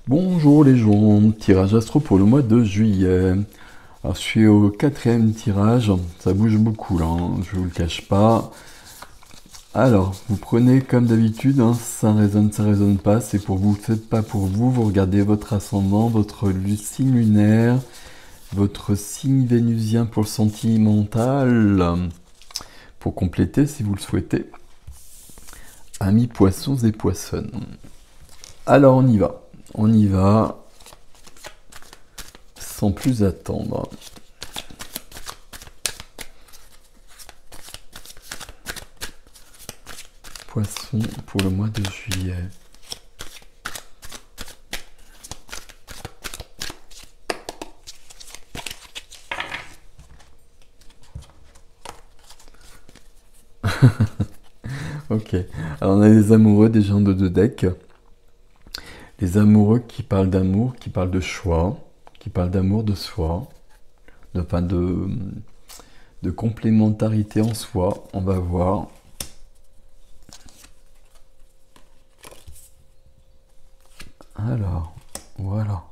Bonjour les gens, tirage astro pour le mois de juillet. Alors je suis au quatrième tirage, ça bouge beaucoup là, je vous le cache pas. Alors, vous prenez comme d'habitude, ça résonne pas, c'est pour vous, c'est pas pour vous. Vous regardez votre ascendant, votre signe lunaire, votre signe vénusien pour le sentimental, pour compléter si vous le souhaitez. Amis poissons et poissonnes. Alors on y va, sans plus attendre. Poisson pour le mois de juillet. Ok, alors on a les amoureux des gens de deux decks. Les amoureux qui parlent d'amour, qui parlent de choix, qui parlent d'amour de soi, enfin de complémentarité en soi, on va voir. Alors, voilà.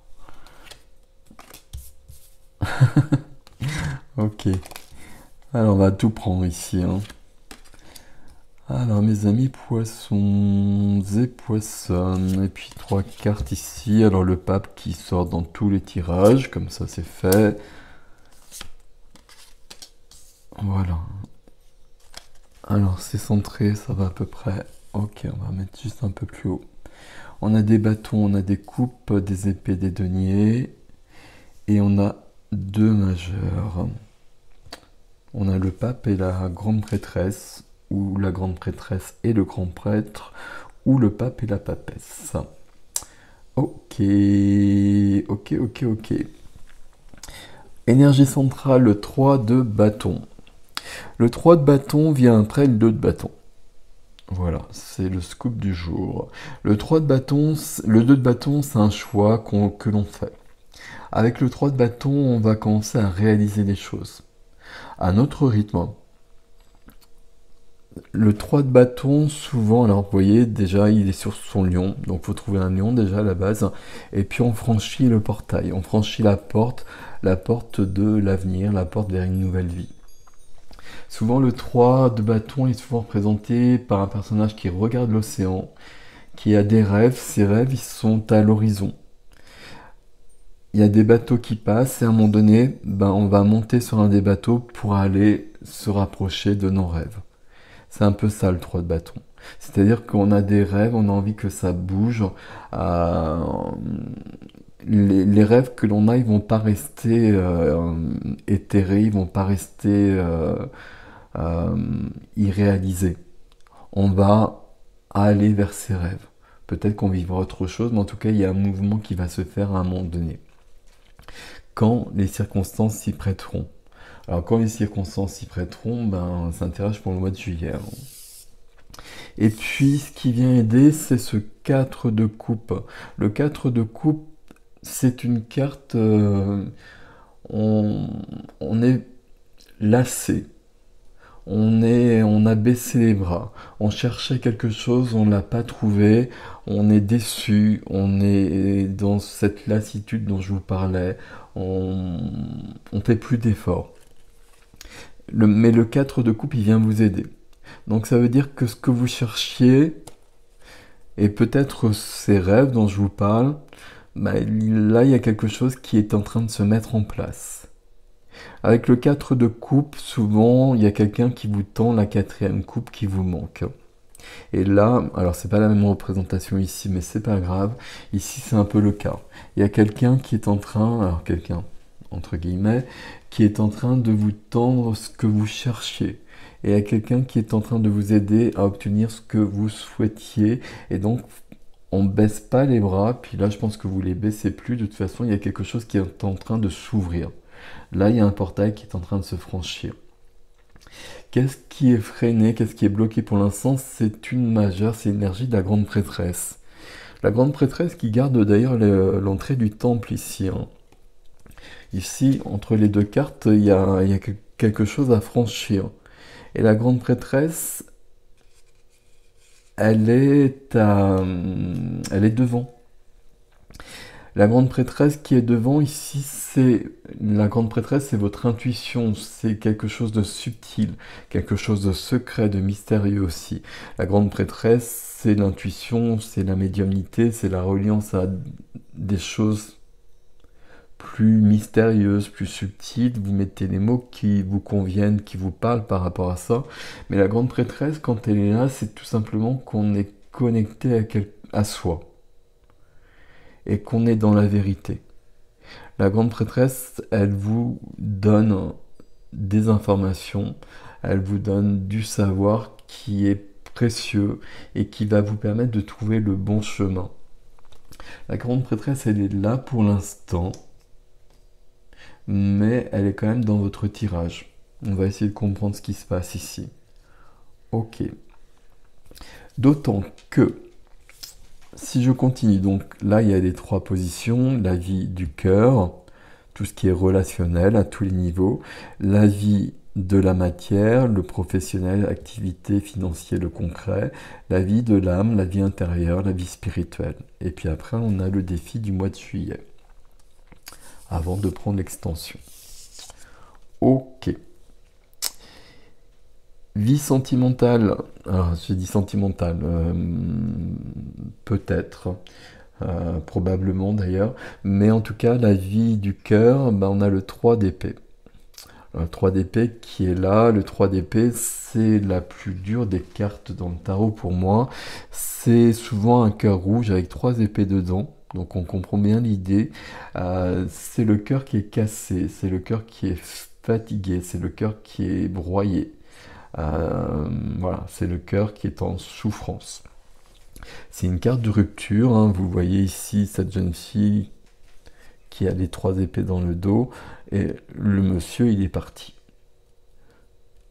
Ok. Alors, on va tout prendre ici. Alors, mes amis poissons et poissonnes. Et puis, 3 cartes ici. Alors, le pape qui sort dans tous les tirages. Comme ça, c'est fait. Voilà. Alors, c'est centré, ça va à peu près. Ok, on va mettre juste un peu plus haut. On a des bâtons, on a des coupes, des épées, des deniers. Et on a 2 majeurs. On a le pape et la grande prêtresse, ou la grande prêtresse et le grand prêtre, ou le pape et la papesse. Ok. Énergie centrale, le 3 de bâton. Le 3 de bâton vient après le 2 de bâton. Voilà, c'est le scoop du jour. Le 3 de bâton, le 2 de bâton, c'est un choix que l'on fait. Avec le 3 de bâton, on va commencer à réaliser les choses. À notre rythme. Le 3 de bâton, souvent, alors vous voyez, déjà il est sur son lion, donc il faut trouver un lion déjà à la base, et puis on franchit le portail, on franchit la porte de l'avenir, la porte vers une nouvelle vie. Souvent le 3 de bâton est souvent représenté par un personnage qui regarde l'océan, qui a des rêves, ces rêves ils sont à l'horizon. Il y a des bateaux qui passent et à un moment donné, on va monter sur un des bateaux pour aller se rapprocher de nos rêves. C'est un peu ça le 3 de bâton. C'est-à-dire qu'on a des rêves, on a envie que ça bouge. Euh, les rêves que l'on a, ils vont pas rester éthérés, ils vont pas rester euh, irréalisés. On va aller vers ces rêves. Peut-être qu'on vivra autre chose, mais en tout cas, il y a un mouvement qui va se faire à un moment donné. Quand les circonstances s'y prêteront. Alors quand les circonstances s'y prêteront, ça intéresse pour le mois de juillet. Et puis ce qui vient aider, c'est ce 4 de coupe. Le 4 de coupe, c'est une carte, on est lassé, on a baissé les bras, on cherchait quelque chose, on ne l'a pas trouvé, on est déçu, on est dans cette lassitude dont je vous parlais, on fait plus d'efforts. Mais le 4 de coupe, il vient vous aider. Donc ça veut dire que ce que vous cherchiez, et peut-être ces rêves dont je vous parle, là il y a quelque chose qui est en train de se mettre en place. Avec le 4 de coupe, souvent il y a quelqu'un qui vous tend la 4e coupe qui vous manque. Et là, alors c'est pas la même représentation ici, mais c'est pas grave. Ici c'est un peu le cas. Il y a quelqu'un qui est en train, alors quelqu'un entre guillemets, qui est en train de vous tendre ce que vous cherchiez. Et il y a quelqu'un qui est en train de vous aider à obtenir ce que vous souhaitiez. Et donc, on ne baisse pas les bras. Puis là, je pense que vous les baissez plus. De toute façon, il y a quelque chose qui est en train de s'ouvrir. Là, il y a un portail qui est en train de se franchir. Qu'est-ce qui est freiné? Qu'est-ce qui est bloqué pour l'instant? C'est une majeure, c'est l'énergie de la grande prêtresse. La grande prêtresse qui garde d'ailleurs l'entrée du temple ici. Ici, entre les deux cartes, il y a quelque chose à franchir. Et la grande prêtresse, elle est devant. La grande prêtresse qui est devant ici, c'est la grande prêtresse, c'est votre intuition, c'est quelque chose de subtil, quelque chose de secret, de mystérieux aussi. La grande prêtresse, c'est l'intuition, c'est la médiumnité, c'est la reliance à des choses plus mystérieuses, plus subtiles. Vous mettez les mots qui vous conviennent, qui vous parlent par rapport à ça. Mais la grande prêtresse, quand elle est là, c'est tout simplement qu'on est connecté à soi et qu'on est dans la vérité. La grande prêtresse, elle vous donne des informations, elle vous donne du savoir qui est précieux et qui va vous permettre de trouver le bon chemin. La grande prêtresse, elle est là pour l'instant, mais elle est quand même dans votre tirage. On va essayer de comprendre ce qui se passe ici. Ok. D'autant que, si je continue, donc là il y a les 3 positions, la vie du cœur, tout ce qui est relationnel à tous les niveaux, la vie de la matière, le professionnel, activité financière, le concret, la vie de l'âme, la vie intérieure, la vie spirituelle. Et puis après, on a le défi du mois de juillet, avant de prendre l'extension. Ok. Vie sentimentale, alors j'ai dit sentimentale, peut-être, probablement d'ailleurs, mais en tout cas, la vie du cœur, on a le 3 d'épée. Le 3 d'épée qui est là, le 3 d'épée, c'est la plus dure des cartes dans le tarot pour moi. C'est souvent un cœur rouge avec 3 épées dedans, donc on comprend bien l'idée. C'est le cœur qui est cassé, c'est le cœur qui est fatigué, c'est le cœur qui est broyé. Voilà, c'est le cœur qui est en souffrance. C'est une carte de rupture, hein. Vous voyez ici cette jeune fille qui a les 3 épées dans le dos, et le monsieur, il est parti.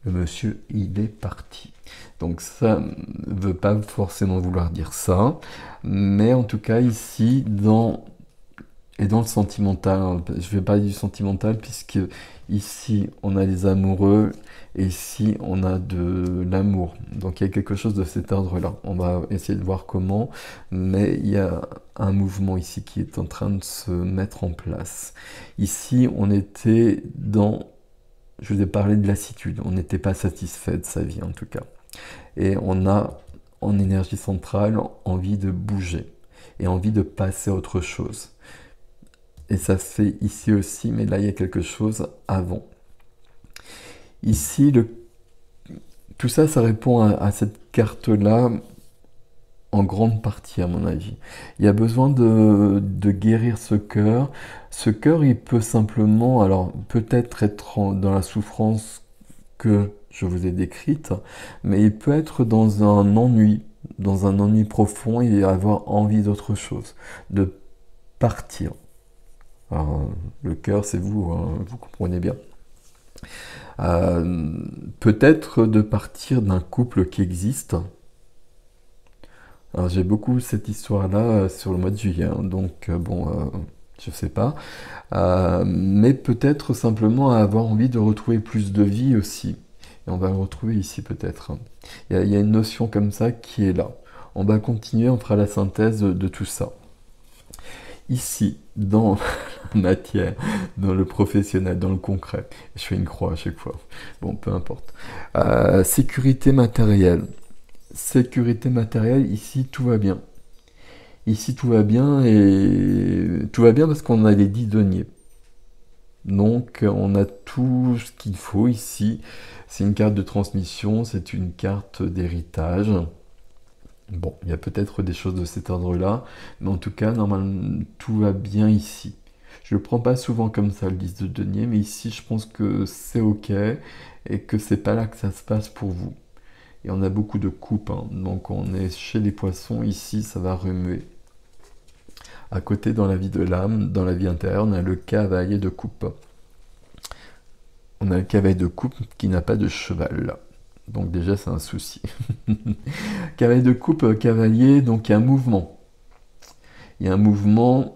Le monsieur, il est parti. Donc ça ne veut pas forcément vouloir dire ça, mais en tout cas ici, dans le sentimental, hein, je ne vais pas dire du sentimental, puisque ici, on a les amoureux, et ici, on a de l'amour. Donc il y a quelque chose de cet ordre-là. On va essayer de voir comment, mais il y a un mouvement ici qui est en train de se mettre en place. Ici, on était dans... Je vous ai parlé de lassitude. On n'était pas satisfait de sa vie, en tout cas. Et on a, en énergie centrale, envie de bouger et envie de passer à autre chose. Et ça se fait ici aussi, mais là, il y a quelque chose avant. Ici, tout ça, ça répond à cette carte-là en grande partie, à mon avis. Il y a besoin de guérir ce cœur. Ce cœur, il peut simplement, alors peut-être être dans la souffrance que je vous ai décrite, mais il peut être dans un ennui profond et avoir envie d'autre chose, de partir. Alors, le cœur, c'est vous, hein, vous comprenez bien. Peut-être de partir d'un couple qui existe. Alors, j'ai beaucoup cette histoire-là sur le mois de juillet, hein, donc bon, je sais pas. Mais peut-être simplement avoir envie de retrouver plus de vie aussi. Et on va le retrouver ici peut-être. Il y a une notion comme ça qui est là. On va continuer, on fera la synthèse de tout ça. Ici, dans la matière, dans le professionnel, dans le concret. Je fais une croix à chaque fois. Bon, peu importe. Sécurité matérielle. Sécurité matérielle, ici, tout va bien. Ici, tout va bien, et tout va bien parce qu'on a les 10 deniers. Donc, on a tout ce qu'il faut ici. C'est une carte de transmission, c'est une carte d'héritage. Bon, il y a peut-être des choses de cet ordre-là, mais en tout cas, normalement, tout va bien ici. Je ne le prends pas souvent comme ça, le 10 de denier, mais ici, je pense que c'est OK et que c'est pas là que ça se passe pour vous. Et on a beaucoup de coupes, hein. Donc on est chez les poissons, ici, ça va remuer. À côté, dans la vie de l'âme, dans la vie intérieure, on a le cavalier de coupe. On a le cavalier de coupe qui n'a pas de cheval, là. Donc déjà, c'est un souci. Cavalier de coupe, cavalier, donc il y a un mouvement. Il y a un mouvement...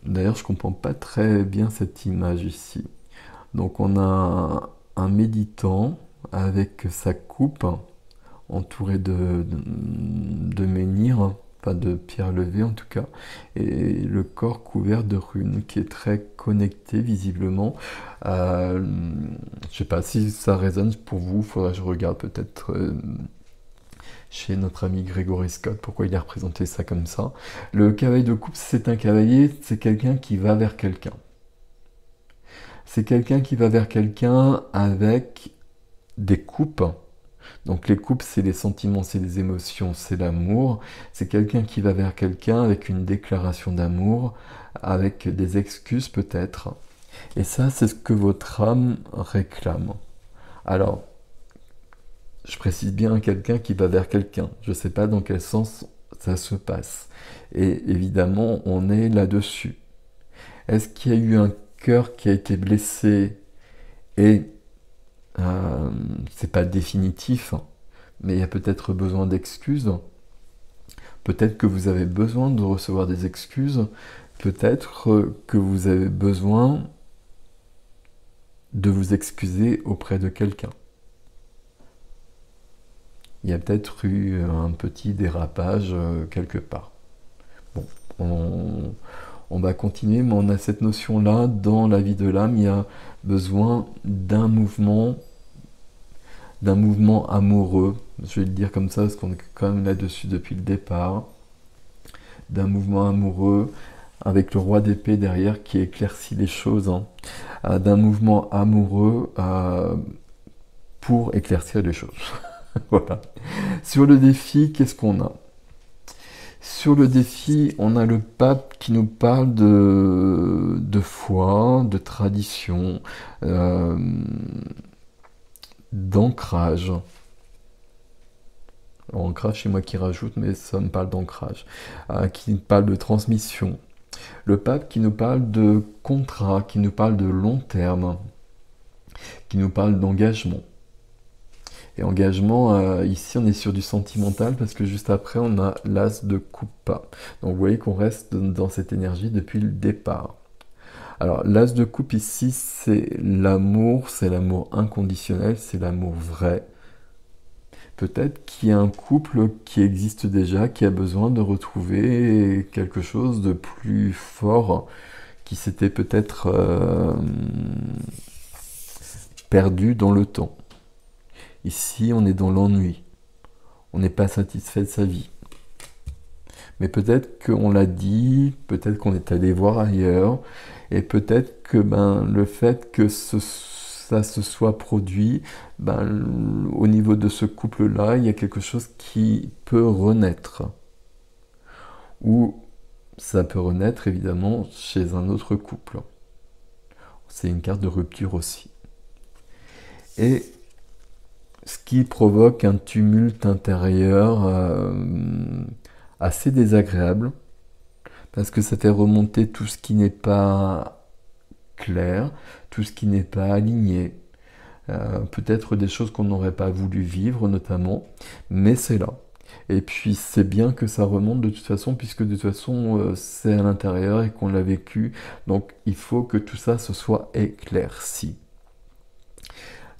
D'ailleurs, je comprends pas très bien cette image ici. Donc on a un méditant avec sa coupe entouré de menhirs, pas de pierres levées en tout cas, et le corps couvert de runes, qui est très connecté visiblement. Je sais pas si ça résonne pour vous, faudra que je regarde peut-être chez notre ami Grégory Scott, pourquoi il a représenté ça comme ça. Le cavalier de coupe, c'est un cavalier, c'est quelqu'un qui va vers quelqu'un. C'est quelqu'un qui va vers quelqu'un avec des coupes. Donc les coupes, c'est les sentiments, c'est les émotions, c'est l'amour. C'est quelqu'un qui va vers quelqu'un avec une déclaration d'amour, avec des excuses peut-être. Et ça, c'est ce que votre âme réclame. Alors, je précise bien quelqu'un qui va vers quelqu'un. Je ne sais pas dans quel sens ça se passe. Et évidemment, on est là-dessus. Est-ce qu'il y a eu un cœur qui a été blessé et c'est pas définitif, mais il y a peut-être besoin d'excuses. Peut-être que vous avez besoin de recevoir des excuses. Peut-être que vous avez besoin de vous excuser auprès de quelqu'un. Il y a peut-être eu un petit dérapage quelque part. Bon, on va continuer, mais on a cette notion-là, dans la vie de l'âme, il y a besoin d'un mouvement amoureux, je vais le dire comme ça, parce qu'on est quand même là-dessus depuis le départ, d'un mouvement amoureux, avec le roi d'épée derrière qui éclaircit les choses, d'un mouvement amoureux pour éclaircir les choses. Voilà. Sur le défi, qu'est-ce qu'on a? Sur le défi, on a le pape qui nous parle de foi, de tradition, d'ancrage. Ancrage, c'est moi qui rajoute, mais ça me parle d'ancrage. Qui parle de transmission. Le pape qui nous parle de contrat, qui nous parle de long terme, qui nous parle d'engagement. Et engagement, ici on est sur du sentimental parce que juste après on a l'as de coupe. Donc vous voyez qu'on reste dans cette énergie depuis le départ. Alors l'as de coupe ici c'est l'amour inconditionnel, c'est l'amour vrai. Peut-être qu'il y a un couple qui existe déjà, qui a besoin de retrouver quelque chose de plus fort, qui s'était peut-être perdu dans le temps. Ici, on est dans l'ennui. On n'est pas satisfait de sa vie. Mais peut-être qu'on l'a dit, peut-être qu'on est allé voir ailleurs, et peut-être que le fait que ça se soit produit, au niveau de ce couple-là, il y a quelque chose qui peut renaître. Ou ça peut renaître évidemment chez un autre couple. C'est une carte de rupture aussi. Et ce qui provoque un tumulte intérieur assez désagréable, parce que ça fait remonter tout ce qui n'est pas clair, tout ce qui n'est pas aligné, peut-être des choses qu'on n'aurait pas voulu vivre notamment, mais c'est là. Et puis c'est bien que ça remonte de toute façon, puisque de toute façon c'est à l'intérieur et qu'on l'a vécu, donc il faut que tout ça se soit éclairci.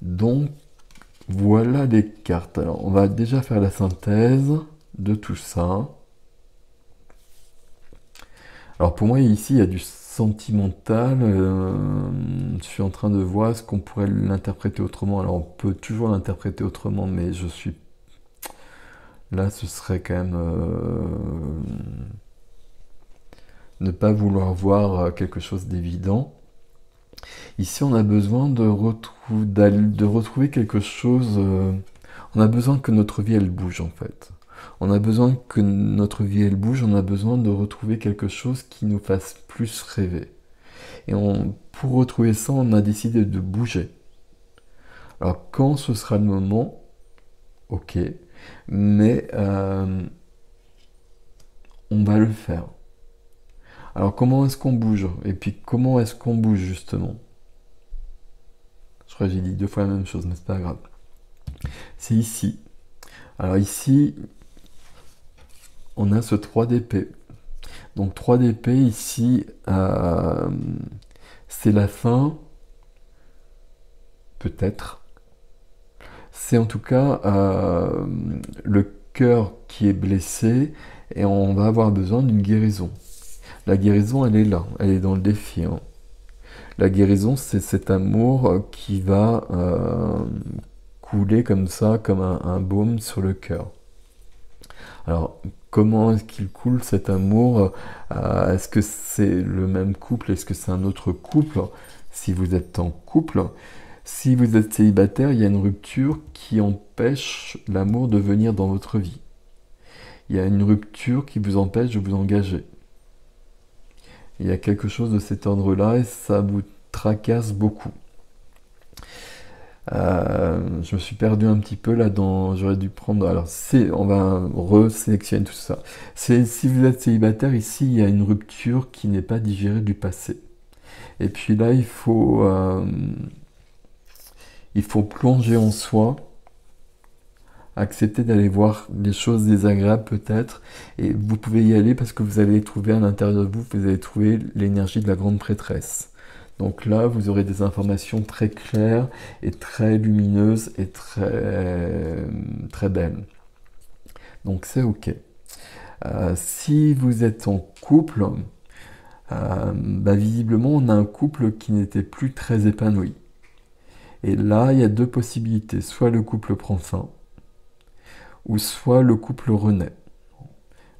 Donc voilà les cartes. Alors on va déjà faire la synthèse de tout ça. Alors pour moi ici il y a du sentimental, je suis en train de voir ce qu'on pourrait l'interpréter autrement. Alors on peut toujours l'interpréter autrement, mais je suis... Là ce serait quand même ne pas vouloir voir quelque chose d'évident. Ici on a besoin de retrouver quelque chose, on a besoin que notre vie elle bouge en fait. On a besoin que notre vie elle bouge, on a besoin de retrouver quelque chose qui nous fasse plus rêver. Et pour retrouver ça, on a décidé de bouger. Alors quand ce sera le moment, ok, mais on va le faire. Alors comment est-ce qu'on bouge? Et puis comment est-ce qu'on bouge justement? Je crois que j'ai dit 2 fois la même chose, mais c'est pas grave. C'est ici. Alors ici, on a ce 3 d'épée. Donc 3 d'épée ici, c'est la fin, peut-être. C'est en tout cas le cœur qui est blessé et on va avoir besoin d'une guérison. La guérison, elle est là, elle est dans le défi, hein. La guérison, c'est cet amour qui va couler comme ça, comme un baume sur le cœur. Alors, comment est-ce qu'il coule cet amour? Est-ce que c'est le même couple? Est-ce que c'est un autre couple? Si vous êtes en couple, si vous êtes célibataire, il y a une rupture qui empêche l'amour de venir dans votre vie. Il y a une rupture qui vous empêche de vous engager. Il y a quelque chose de cet ordre-là et ça vous tracasse beaucoup. Je me suis perdu un petit peu là dans. J'aurais dû prendre. Alors, on va resélectionner tout ça. Si vous êtes célibataire, ici, il y a une rupture qui n'est pas digérée du passé. Et puis là, il faut plonger en soi, accepter d'aller voir des choses désagréables peut-être, et vous pouvez y aller parce que vous allez trouver à l'intérieur de vous, vous allez trouver l'énergie de la grande prêtresse. Donc là, vous aurez des informations très claires et très lumineuses et très belles. Donc c'est ok. Si vous êtes en couple, visiblement on a un couple qui n'était plus très épanoui. Et là, il y a deux possibilités. Soit le couple prend fin, ou soit le couple renaît.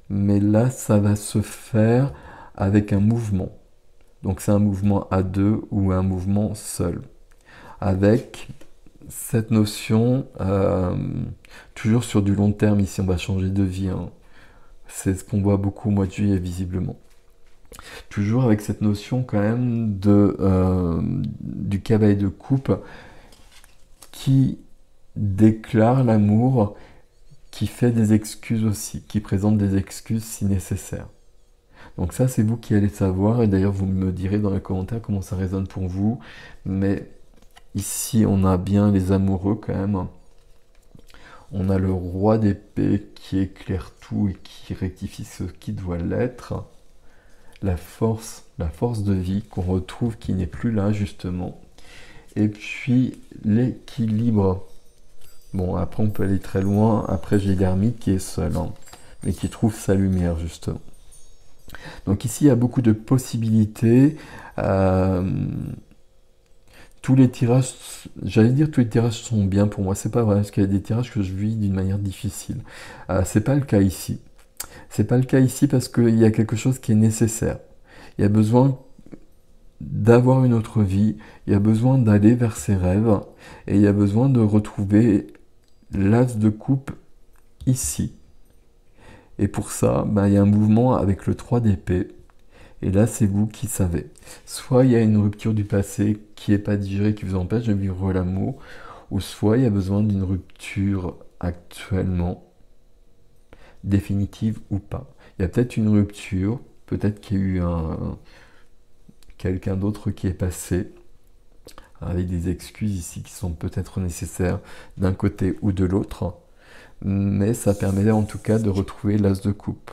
Mais là, ça va se faire avec un mouvement. Donc c'est un mouvement à deux ou un mouvement seul. Avec cette notion, toujours sur du long terme, ici on va changer de vie, hein. C'est ce qu'on voit beaucoup au mois de juillet visiblement. Toujours avec cette notion quand même du cavalier de coupe qui déclare l'amour, qui fait des excuses aussi, qui présente des excuses si nécessaire. Donc ça, c'est vous qui allez savoir, et d'ailleurs vous me direz dans les commentaires comment ça résonne pour vous, mais ici on a bien les amoureux quand même. On a le roi d'épée qui éclaire tout et qui rectifie ce qui doit l'être. La force de vie qu'on retrouve qui n'est plus là justement. Et puis l'équilibre. Bon, après on peut aller très loin. Après j'ai l'ermite qui est seul, hein, mais qui trouve sa lumière justement. Donc ici il y a beaucoup de possibilités. Tous les tirages, j'allais dire tous les tirages sont bien pour moi, c'est pas vrai, parce qu'il y a des tirages que je vis d'une manière difficile. C'est pas le cas ici. C'est pas le cas ici parce qu'il y a quelque chose qui est nécessaire. Il y a besoin d'avoir une autre vie, il y a besoin d'aller vers ses rêves, et il y a besoin de retrouver l'as de coupe ici. Et pour ça, il y a un mouvement avec le 3 d'épée. Et là, c'est vous qui savez. Soit il y a une rupture du passé qui n'est pas digérée, qui vous empêche de vivre l'amour, ou soit il y a besoin d'une rupture actuellement, définitive ou pas. Il y a peut-être une rupture, peut-être qu'il y a eu quelqu'un d'autre qui est passé, avec des excuses ici qui sont peut-être nécessaires d'un côté ou de l'autre, mais ça permet en tout cas de retrouver l'as de coupe.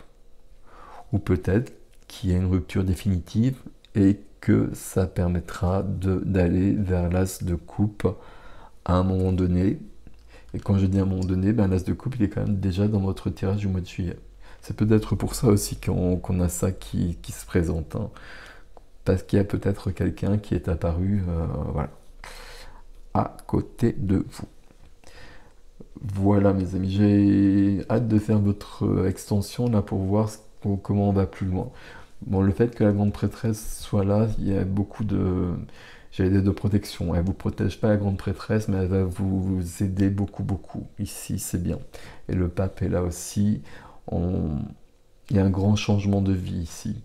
Ou peut-être qu'il y a une rupture définitive et que ça permettra d'aller vers l'as de coupe à un moment donné. Et quand je dis à un moment donné, l'as de coupe il est quand même déjà dans votre tirage du mois de juillet. C'est peut-être pour ça aussi qu'on a ça qui se présente, hein. Parce qu'il y a peut-être quelqu'un qui est apparu voilà, à côté de vous. Voilà mes amis, j'ai hâte de faire votre extension là pour voir comment on va plus loin. Bon, le fait que la grande prêtresse soit là, il y a beaucoup j'allais dire de protection. Elle ne vous protège pas la grande prêtresse, mais elle va vous aider beaucoup. Ici, c'est bien. Et le pape est là aussi. Il y a un grand changement de vie ici.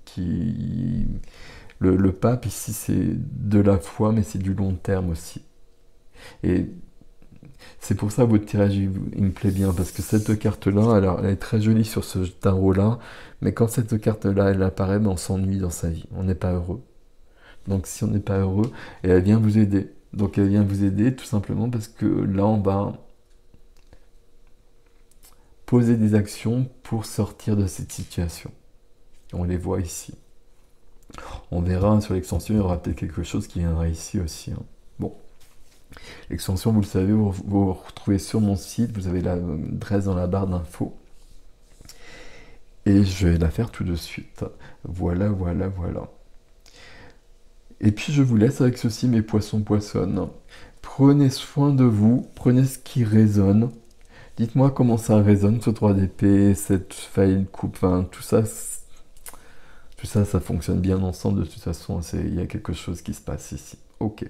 Le pape ici, c'est de la foi, mais c'est du long terme aussi. Et c'est pour ça que votre tirage, il me plaît bien, parce que cette carte-là, alors, elle est très jolie sur ce tarot-là, mais quand cette carte-là, elle apparaît, on s'ennuie dans sa vie, on n'est pas heureux. Donc si on n'est pas heureux, et elle vient vous aider. Donc elle vient vous aider tout simplement parce que là, on va poser des actions pour sortir de cette situation. On les voit ici. On verra sur l'extension, il y aura peut-être quelque chose qui viendra ici aussi, hein. Bon. L'extension, vous le savez, vous retrouvez sur mon site, vous avez l'adresse dans la barre d'infos. Et je vais la faire tout de suite. Voilà, voilà, voilà. Et puis je vous laisse avec ceci, mes poissons poissonnes. Prenez soin de vous, prenez ce qui résonne. Dites-moi comment ça résonne, ce 3DP, cette faille coupe, enfin tout ça, ça fonctionne bien ensemble. De toute façon, il y a quelque chose qui se passe ici. Ok.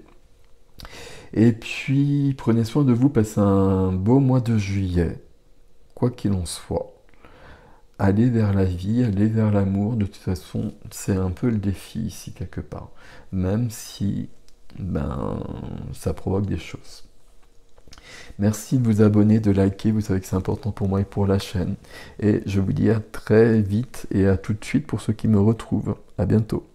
Et puis, prenez soin de vous, passez un beau mois de juillet, quoi qu'il en soit. Aller vers la vie, aller vers l'amour, de toute façon, c'est un peu le défi ici quelque part. Même si ça provoque des choses. Merci de vous abonner, de liker, vous savez que c'est important pour moi et pour la chaîne. Et je vous dis à très vite et à tout de suite pour ceux qui me retrouvent. À bientôt.